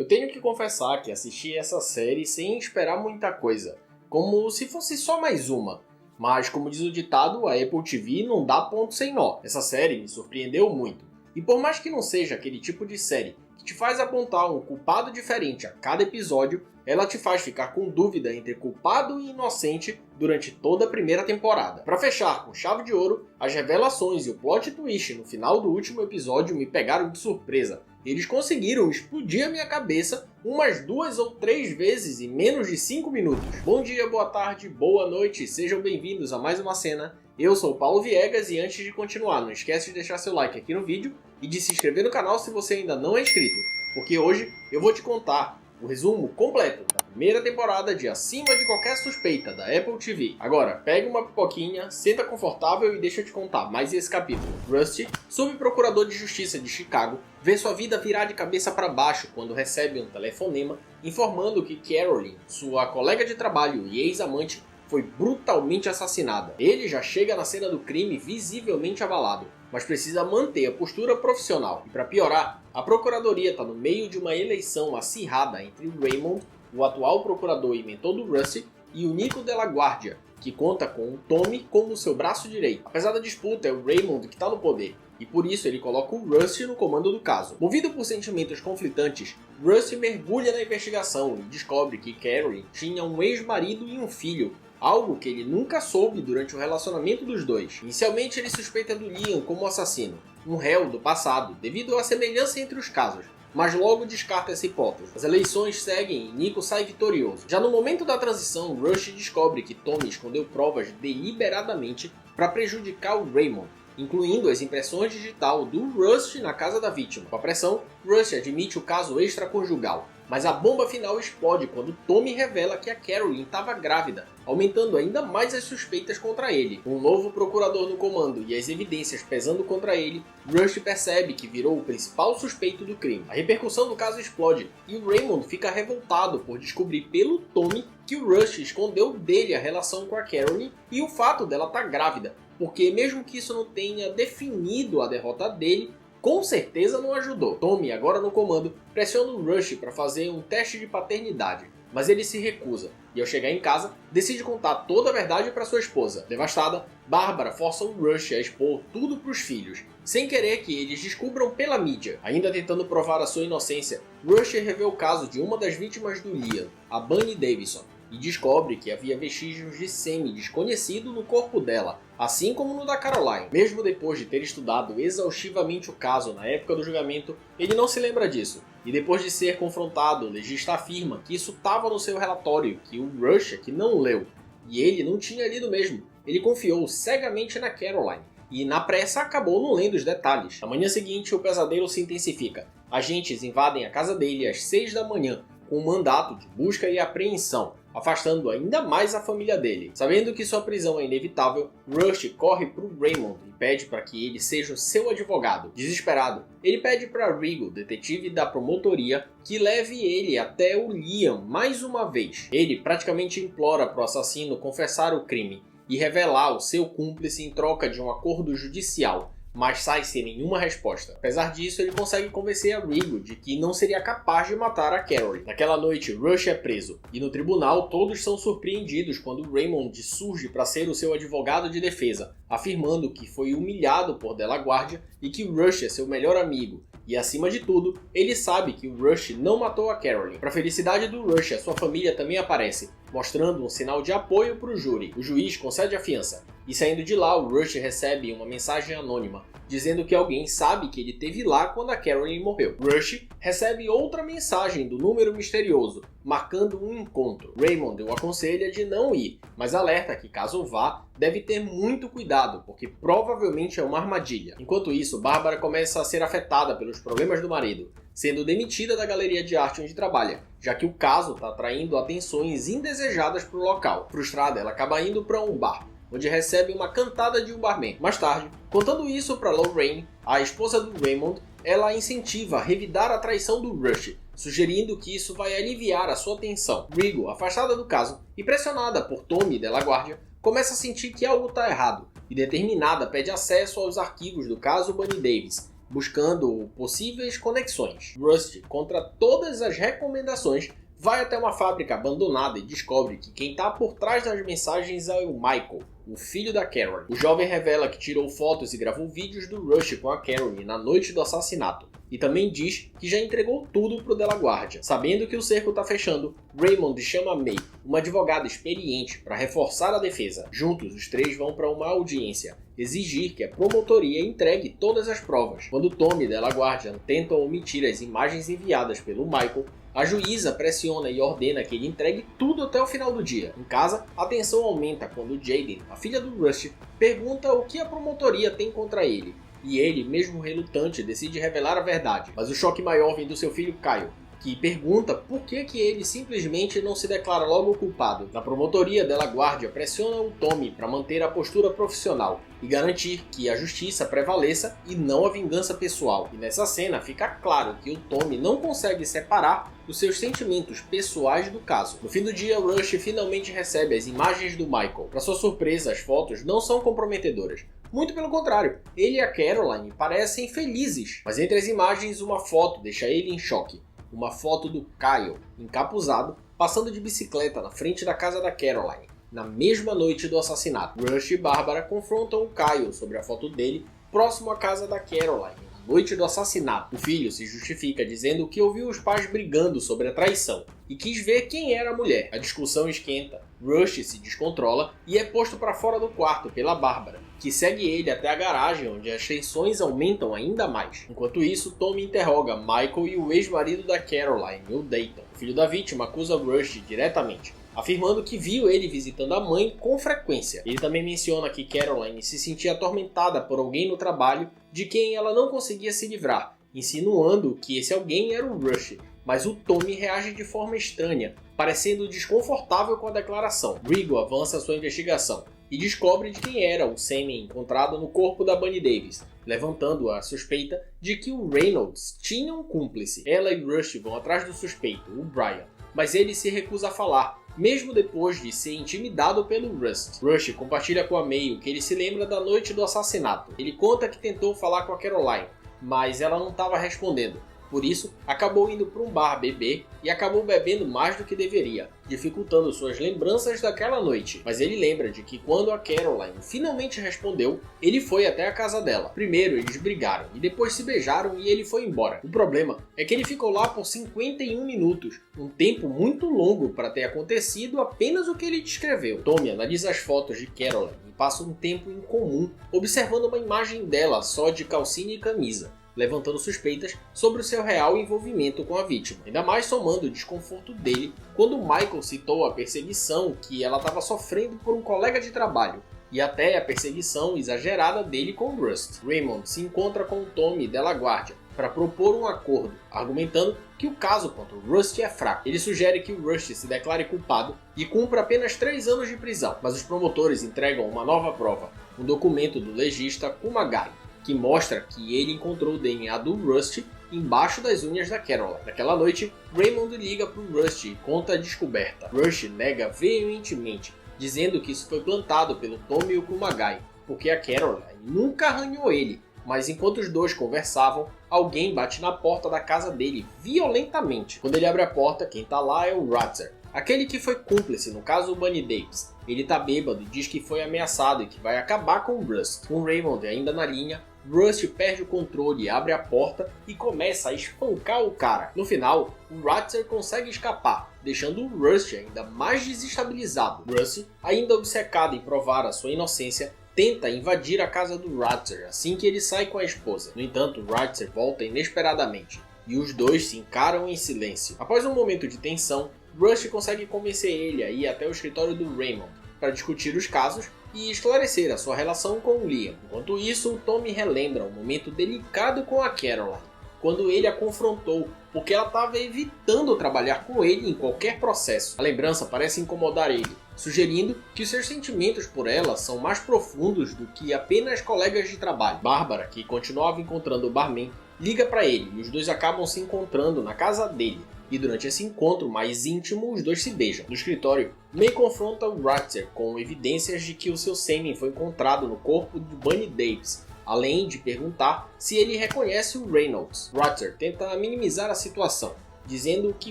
Eu tenho que confessar que assisti essa série sem esperar muita coisa, como se fosse só mais uma. Mas como diz o ditado, a Apple TV não dá ponto sem nó. Essa série me surpreendeu muito. E por mais que não seja aquele tipo de série que te faz apontar um culpado diferente a cada episódio, ela te faz ficar com dúvida entre culpado e inocente durante toda a primeira temporada. Para fechar com chave de ouro, as revelações e o plot twist no final do último episódio me pegaram de surpresa. Eles conseguiram explodir a minha cabeça umas 2 ou 3 vezes em menos de 5 minutos. Bom dia, boa tarde, boa noite, sejam bem-vindos a mais uma cena. Eu sou o Paulo Viegas e antes de continuar, não esquece de deixar seu like aqui no vídeo e de se inscrever no canal se você ainda não é inscrito, porque hoje eu vou te contar o resumo completo da primeira temporada de Acima de Qualquer Suspeita da Apple TV. Agora, pega uma pipoquinha, senta confortável e deixa eu te contar mais esse capítulo. Rusty, subprocurador de justiça de Chicago, vê sua vida virar de cabeça para baixo quando recebe um telefonema informando que Carolyn, sua colega de trabalho e ex-amante, foi brutalmente assassinada. Ele já chega na cena do crime visivelmente abalado, mas precisa manter a postura profissional. E para piorar, a procuradoria está no meio de uma eleição acirrada entre o Raymond, o atual procurador e mentor do Rusty, e o Nico de la Guardia, que conta com o Tommy como seu braço direito. Apesar da disputa, é o Raymond que está no poder, e por isso ele coloca o Rusty no comando do caso. Movido por sentimentos conflitantes, Rusty mergulha na investigação e descobre que Carolyn tinha um ex-marido e um filho, algo que ele nunca soube durante o relacionamento dos dois. Inicialmente ele suspeita do Liam como assassino, um réu do passado, devido à semelhança entre os casos, mas logo descarta essa hipótese. As eleições seguem e Nico sai vitorioso. Já no momento da transição, Rush descobre que Tommy escondeu provas deliberadamente para prejudicar o Raymond, incluindo as impressões digitais do Rush na casa da vítima. Com a pressão, Rush admite o caso extraconjugal, mas a bomba final explode quando Tommy revela que a Carolyn estava grávida, aumentando ainda mais as suspeitas contra ele. Com um novo procurador no comando e as evidências pesando contra ele, Rush percebe que virou o principal suspeito do crime. A repercussão do caso explode e o Raymond fica revoltado por descobrir pelo Tommy que o Rush escondeu dele a relação com a Carolyn e o fato dela estar grávida, porque mesmo que isso não tenha definido a derrota dele, com certeza não ajudou. Tommy, agora no comando, pressiona o Rush para fazer um teste de paternidade, mas ele se recusa, e ao chegar em casa, decide contar toda a verdade para sua esposa. Devastada, Bárbara força o Rush a expor tudo para os filhos, sem querer que eles descubram pela mídia. Ainda tentando provar a sua inocência, Rush revela o caso de uma das vítimas do Liam, a Bunny Davison, e descobre que havia vestígios de sêmen desconhecido no corpo dela, assim como no da Caroline. Mesmo depois de ter estudado exaustivamente o caso na época do julgamento, ele não se lembra disso. E depois de ser confrontado, o legista afirma que isso estava no seu relatório, que o Rush que não leu. E ele não tinha lido mesmo. Ele confiou cegamente na Caroline, e na pressa acabou não lendo os detalhes. Na manhã seguinte, o pesadelo se intensifica. Agentes invadem a casa dele às 6 da manhã, com um mandato de busca e apreensão, afastando ainda mais a família dele. Sabendo que sua prisão é inevitável, Rush corre para o Raymond e pede para que ele seja o seu advogado. Desesperado, ele pede para Rigo, detetive da promotoria, que leve ele até o Liam mais uma vez. Ele praticamente implora para o assassino confessar o crime e revelar o seu cúmplice em troca de um acordo judicial, mas sai sem nenhuma resposta. Apesar disso, ele consegue convencer a Rigo de que não seria capaz de matar a Carolyn. Naquela noite, Rush é preso, e no tribunal todos são surpreendidos quando Raymond surge para ser o seu advogado de defesa, afirmando que foi humilhado por De La Guardia e que Rush é seu melhor amigo. E acima de tudo, ele sabe que o Rush não matou a Carolyn. Para a felicidade do Rush, a sua família também aparece, mostrando um sinal de apoio para o júri. O juiz concede a fiança, e saindo de lá, o Rush recebe uma mensagem anônima, dizendo que alguém sabe que ele esteve lá quando a Carolyn morreu. Rush recebe outra mensagem do número misterioso, marcando um encontro. Raymond o aconselha de não ir, mas alerta que caso vá, deve ter muito cuidado, porque provavelmente é uma armadilha. Enquanto isso, Bárbara começa a ser afetada pelos problemas do marido, sendo demitida da galeria de arte onde trabalha, já que o caso está atraindo atenções indesejadas para o local. Frustrada, ela acaba indo para um bar, onde recebe uma cantada de um barman. Mais tarde, contando isso para Lorraine, a esposa do Raymond, ela a incentiva a revidar a traição do Rush, sugerindo que isso vai aliviar a sua tensão. Rigo, afastada do caso e pressionada por Tommy de la Guardia, começa a sentir que algo está errado e, determinada, pede acesso aos arquivos do caso Bunny Davis, buscando possíveis conexões. Rusty, contra todas as recomendações, vai até uma fábrica abandonada e descobre que quem está por trás das mensagens é o Michael, o filho da Carol. O jovem revela que tirou fotos e gravou vídeos do Rush com a Carol na noite do assassinato, e também diz que já entregou tudo pro Della Guardia. Sabendo que o cerco está fechando, Raymond chama May, uma advogada experiente, para reforçar a defesa. Juntos, os três vão para uma audiência, exigir que a promotoria entregue todas as provas. Quando Tommy e Della Guardia tentam omitir as imagens enviadas pelo Michael, a juíza pressiona e ordena que ele entregue tudo até o final do dia. Em casa, a tensão aumenta quando Jaden, a filha do Rush, pergunta o que a promotoria tem contra ele. E ele, mesmo relutante, decide revelar a verdade. Mas o choque maior vem do seu filho Kyle, que pergunta por que ele simplesmente não se declara logo culpado. Na promotoria, Della Guardia pressiona o Tommy para manter a postura profissional e garantir que a justiça prevaleça e não a vingança pessoal. E nessa cena fica claro que o Tommy não consegue separar os seus sentimentos pessoais do caso. No fim do dia, Rush finalmente recebe as imagens do Michael. Para sua surpresa, as fotos não são comprometedoras. Muito pelo contrário, ele e a Caroline parecem felizes. Mas entre as imagens, uma foto deixa ele em choque. Uma foto do Kyle, encapuzado, passando de bicicleta na frente da casa da Caroline, na mesma noite do assassinato. Rush e Bárbara confrontam o Kyle sobre a foto dele próximo à casa da Caroline, na noite do assassinato. O filho se justifica dizendo que ouviu os pais brigando sobre a traição e quis ver quem era a mulher. A discussão esquenta, Rush se descontrola e é posto para fora do quarto pela Bárbara, que segue ele até a garagem, onde as tensões aumentam ainda mais. Enquanto isso, Tommy interroga Michael e o ex-marido da Caroline, o Dayton. O filho da vítima acusa Rush diretamente, afirmando que viu ele visitando a mãe com frequência. Ele também menciona que Caroline se sentia atormentada por alguém no trabalho de quem ela não conseguia se livrar, insinuando que esse alguém era o Rush. Mas o Tommy reage de forma estranha, parecendo desconfortável com a declaração. Rigo avança sua investigação e descobre de quem era o sêmen encontrado no corpo da Bunny Davis, levantando a suspeita de que o Reynolds tinha um cúmplice. Ela e Rush vão atrás do suspeito, o Brian, mas ele se recusa a falar, mesmo depois de ser intimidado pelo Rust. Rush compartilha com a May o que ele se lembra da noite do assassinato. Ele conta que tentou falar com a Caroline, mas ela não estava respondendo. Por isso, acabou indo para um bar beber e acabou bebendo mais do que deveria, dificultando suas lembranças daquela noite. Mas ele lembra de que quando a Caroline finalmente respondeu, ele foi até a casa dela. Primeiro eles brigaram e depois se beijaram e ele foi embora. O problema é que ele ficou lá por 51 minutos, um tempo muito longo para ter acontecido apenas o que ele descreveu. Tommy analisa as fotos de Caroline e passa um tempo incomum observando uma imagem dela só de calcinha e camisa, levantando suspeitas sobre o seu real envolvimento com a vítima. Ainda mais somando o desconforto dele quando Michael citou a perseguição que ela estava sofrendo por um colega de trabalho, e até a perseguição exagerada dele com Rust. Raymond se encontra com Tommy e Della Guardia para propor um acordo, argumentando que o caso contra o Rust é fraco. Ele sugere que o Rust se declare culpado e cumpra apenas 3 anos de prisão, mas os promotores entregam uma nova prova, um documento do legista Kumagai, que mostra que ele encontrou o DNA do Rust embaixo das unhas da Caroline. Naquela noite, Raymond liga para o Rust e conta a descoberta. Rust nega veementemente, dizendo que isso foi plantado pelo Tommy e o Kumagai, porque a Caroline nunca arranhou ele. Mas enquanto os dois conversavam, alguém bate na porta da casa dele violentamente. Quando ele abre a porta, quem tá lá é o Ratzer, aquele que foi cúmplice no caso Bunny Davis. Ele tá bêbado e diz que foi ameaçado e que vai acabar com o Rust. Com Raymond ainda na linha, Rust perde o controle, abre a porta e começa a espancar o cara. No final, o Ratzer consegue escapar, deixando o Rust ainda mais desestabilizado. Rust, ainda obcecado em provar a sua inocência, tenta invadir a casa do Ratzer assim que ele sai com a esposa. No entanto, Ratzer volta inesperadamente e os dois se encaram em silêncio. Após um momento de tensão, Rust consegue convencer ele a ir até o escritório do Raymond para discutir os casos e esclarecer a sua relação com o Liam. Enquanto isso, o Tommy relembra um momento delicado com a Caroline, quando ele a confrontou porque ela estava evitando trabalhar com ele em qualquer processo. A lembrança parece incomodar ele, sugerindo que os seus sentimentos por ela são mais profundos do que apenas colegas de trabalho. Bárbara, que continuava encontrando o barman, liga para ele e os dois acabam se encontrando na casa dele. E durante esse encontro mais íntimo, os dois se beijam. No escritório, May confronta o Ratzer com evidências de que o seu sêmen foi encontrado no corpo de Bunny Davis, além de perguntar se ele reconhece o Reynolds. Rutter tenta minimizar a situação, dizendo que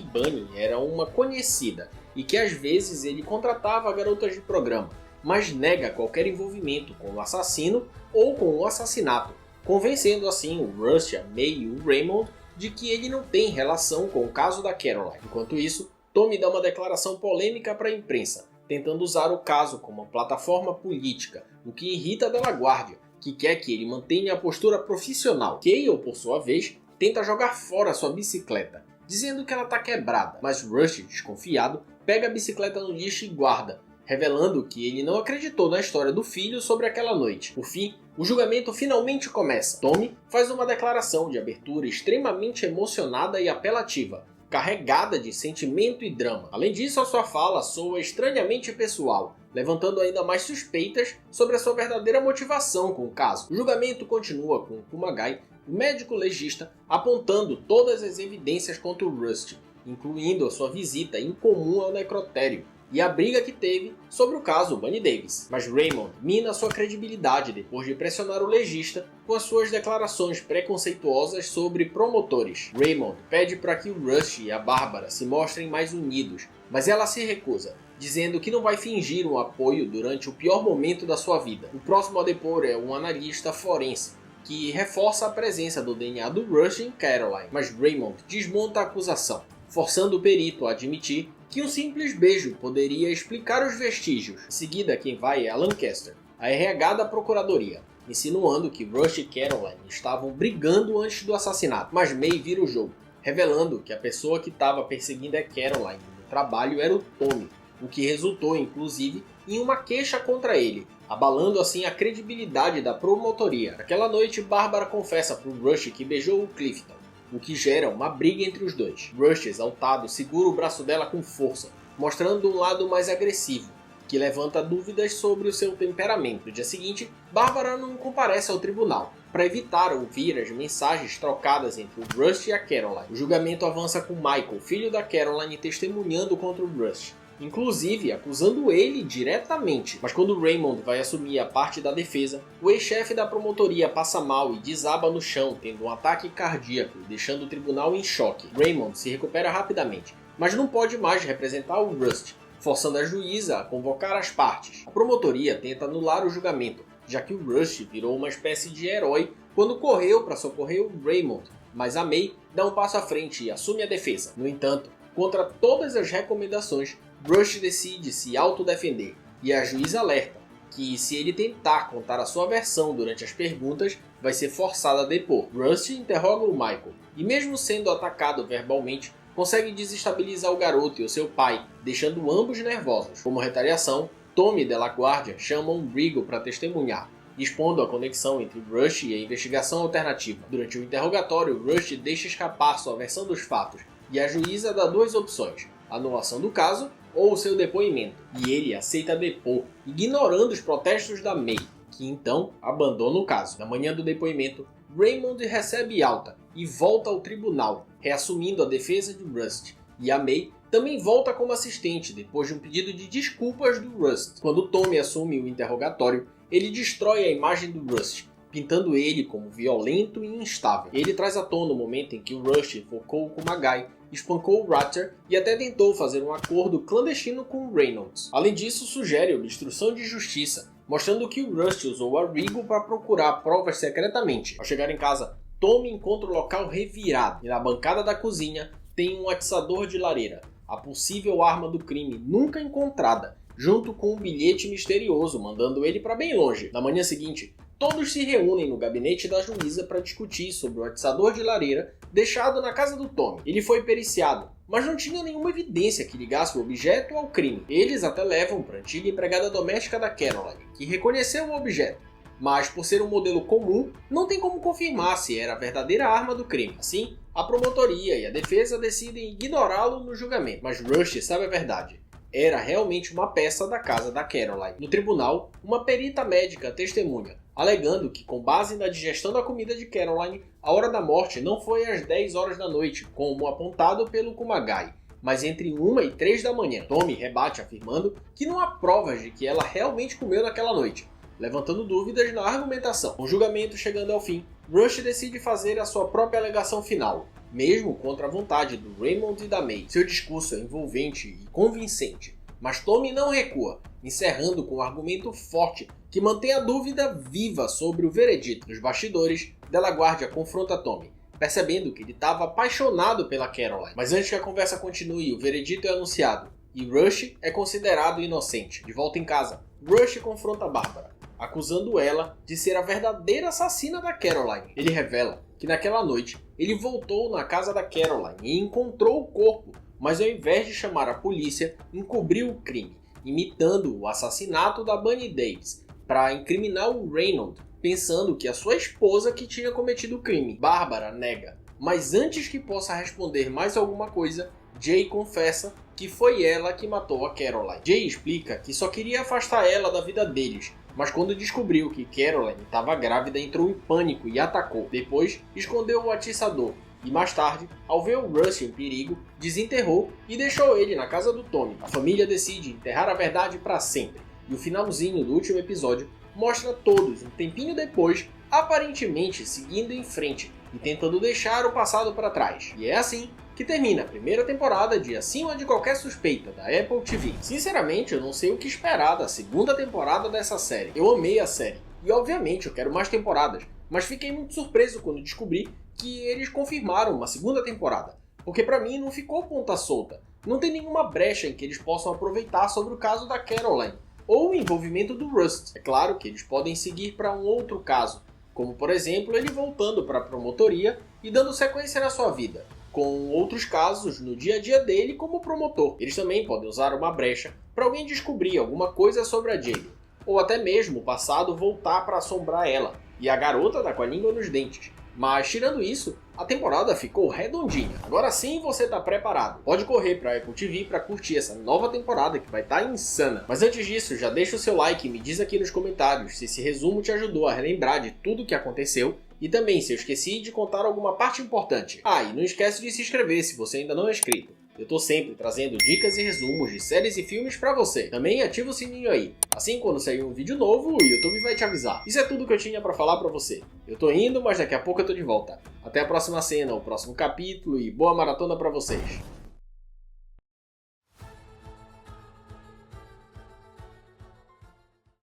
Bunny era uma conhecida e que às vezes ele contratava garotas de programa, mas nega qualquer envolvimento com o assassino ou com o assassinato, convencendo assim o Rusty, a May e o Raymond de que ele não tem relação com o caso da Caroline. Enquanto isso, Tommy dá uma declaração polêmica para a imprensa, tentando usar o caso como uma plataforma política, o que irrita a Delaguardia, que quer que ele mantenha a postura profissional. Cale, por sua vez, tenta jogar fora sua bicicleta, dizendo que ela está quebrada, mas Rusty, desconfiado, pega a bicicleta no lixo e guarda, revelando que ele não acreditou na história do filho sobre aquela noite. Por fim, o julgamento finalmente começa. Tommy faz uma declaração de abertura extremamente emocionada e apelativa, carregada de sentimento e drama. Além disso, a sua fala soa estranhamente pessoal, levantando ainda mais suspeitas sobre a sua verdadeira motivação com o caso. O julgamento continua com Kumagai, o médico legista, apontando todas as evidências contra o Rusty, incluindo a sua visita incomum ao necrotério e a briga que teve sobre o caso Bunny Davis. Mas Raymond mina sua credibilidade depois de pressionar o legista com as suas declarações preconceituosas sobre promotores. Raymond pede para que o Rusty e a Bárbara se mostrem mais unidos, mas ela se recusa, dizendo que não vai fingir um apoio durante o pior momento da sua vida. O próximo a depor é um analista forense, que reforça a presença do DNA do Rusty em Caroline, mas Raymond desmonta a acusação, forçando o perito a admitir que um simples beijo poderia explicar os vestígios. Em seguida, quem vai é a Lancaster, a RH da procuradoria, insinuando que Rusty e Caroline estavam brigando antes do assassinato. Mas May vira o jogo, revelando que a pessoa que estava perseguindo a Caroline no trabalho era o Tommy, o que resultou, inclusive, em uma queixa contra ele, abalando assim a credibilidade da promotoria. Naquela noite, Bárbara confessa para o Rusty que beijou o Clifton, o que gera uma briga entre os dois. Rusty, exaltado, segura o braço dela com força, mostrando um lado mais agressivo, que levanta dúvidas sobre o seu temperamento. No dia seguinte, Bárbara não comparece ao tribunal, para evitar ouvir as mensagens trocadas entre o Rusty e a Caroline. O julgamento avança com Michael, filho da Caroline, testemunhando contra o Rusty, inclusive acusando ele diretamente. Mas quando Raymond vai assumir a parte da defesa, o ex-chefe da promotoria passa mal e desaba no chão, tendo um ataque cardíaco, deixando o tribunal em choque. Raymond se recupera rapidamente, mas não pode mais representar o Rusty, forçando a juíza a convocar as partes. A promotoria tenta anular o julgamento, já que o Rusty virou uma espécie de herói quando correu para socorrer o Raymond, mas a May dá um passo à frente e assume a defesa. No entanto, contra todas as recomendações, Rusty decide se autodefender, e a juíza alerta que se ele tentar contar a sua versão durante as perguntas, vai ser forçado a depor. Rusty interroga o Michael, e mesmo sendo atacado verbalmente, consegue desestabilizar o garoto e o seu pai, deixando ambos nervosos. Como retaliação, Tommy e Delaguardia chamam um Brigo para testemunhar, expondo a conexão entre Rusty e a investigação alternativa. Durante o interrogatório, Rusty deixa escapar sua versão dos fatos, e a juíza dá duas opções: anulação do caso ou o seu depoimento, e ele aceita depor, ignorando os protestos da May, que então abandona o caso. Na manhã do depoimento, Raymond recebe alta e volta ao tribunal, reassumindo a defesa de Rusty, e a May também volta como assistente depois de um pedido de desculpas do Rusty. Quando Tommy assume o interrogatório, ele destrói a imagem do Rusty, pintando ele como violento e instável. Ele traz à tona o momento em que o Rusty focou o Kumagai, espancou o Rutter e até tentou fazer um acordo clandestino com o Reynolds. Além disso, sugere obstrução de justiça, mostrando que o Rusty usou a Rigo para procurar provas secretamente. Ao chegar em casa, Tommy encontra o local revirado e na bancada da cozinha tem um atiçador de lareira, a possível arma do crime nunca encontrada, junto com um bilhete misterioso mandando ele para bem longe. Na manhã seguinte, todos se reúnem no gabinete da juíza para discutir sobre o atiçador de lareira deixado na casa do Tommy. Ele foi periciado, mas não tinha nenhuma evidência que ligasse o objeto ao crime. Eles até levam para a antiga empregada doméstica da Caroline, que reconheceu o objeto, mas por ser um modelo comum, não tem como confirmar se era a verdadeira arma do crime. Assim, a promotoria e a defesa decidem ignorá-lo no julgamento, mas Rusty sabe a verdade. Era realmente uma peça da casa da Caroline. No tribunal, uma perita médica testemunha, alegando que, com base na digestão da comida de Caroline, a hora da morte não foi às 10 horas da noite, como apontado pelo Kumagai, mas entre 1 e 3 da manhã. Tommy rebate afirmando que não há provas de que ela realmente comeu naquela noite, levantando dúvidas na argumentação. Com o julgamento chegando ao fim, Rush decide fazer a sua própria alegação final, mesmo contra a vontade do Raymond e da May. Seu discurso é envolvente e convincente, mas Tommy não recua, encerrando com um argumento forte que mantém a dúvida viva sobre o veredito. Nos bastidores, DeLaGuardia confronta Tommy, percebendo que ele estava apaixonado pela Caroline. Mas antes que a conversa continue, o veredito é anunciado e Rush é considerado inocente. De volta em casa, Rush confronta Bárbara, acusando ela de ser a verdadeira assassina da Caroline. Ele revela que naquela noite ele voltou na casa da Caroline e encontrou o corpo, mas ao invés de chamar a polícia, encobriu o crime, imitando o assassinato da Bunny Davis, para incriminar o Raymond, pensando que a sua esposa que tinha cometido o crime. Bárbara nega, mas antes que possa responder mais alguma coisa, Jay confessa que foi ela que matou a Caroline. Jay explica que só queria afastar ela da vida deles, mas quando descobriu que Caroline estava grávida entrou em pânico e atacou. Depois, escondeu o atiçador e mais tarde, ao ver o Rush em perigo, desenterrou e deixou ele na casa do Tommy. A família decide enterrar a verdade para sempre, e o finalzinho do último episódio mostra todos, um tempinho depois, aparentemente seguindo em frente e tentando deixar o passado para trás. E é assim que termina a primeira temporada de Acima de Qualquer Suspeita, da Apple TV. Sinceramente, eu não sei o que esperar da segunda temporada dessa série. Eu amei a série, e obviamente eu quero mais temporadas, mas fiquei muito surpreso quando descobri que eles confirmaram uma segunda temporada, porque pra mim não ficou ponta solta. Não tem nenhuma brecha em que eles possam aproveitar sobre o caso da Caroline, ou o envolvimento do Rust. É claro que eles podem seguir para um outro caso, como por exemplo ele voltando para a promotoria e dando sequência na sua vida, com outros casos no dia a dia dele como promotor. Eles também podem usar uma brecha para alguém descobrir alguma coisa sobre a Jamie, ou até mesmo o passado voltar para assombrar ela e a garota tá com a língua nos dentes. Mas tirando isso, a temporada ficou redondinha. Agora sim você tá preparado. Pode correr pra Apple TV pra curtir essa nova temporada que vai estar insana. Mas antes disso, já deixa o seu like e me diz aqui nos comentários se esse resumo te ajudou a relembrar de tudo o que aconteceu e também se eu esqueci de contar alguma parte importante. Ah, e não esquece de se inscrever se você ainda não é inscrito. Eu tô sempre trazendo dicas e resumos de séries e filmes pra você. Também ativa o sininho aí. Assim, quando sair um vídeo novo, o YouTube vai te avisar. Isso é tudo que eu tinha pra falar pra você. Eu tô indo, mas daqui a pouco eu tô de volta. Até a próxima cena, o próximo capítulo e boa maratona pra vocês.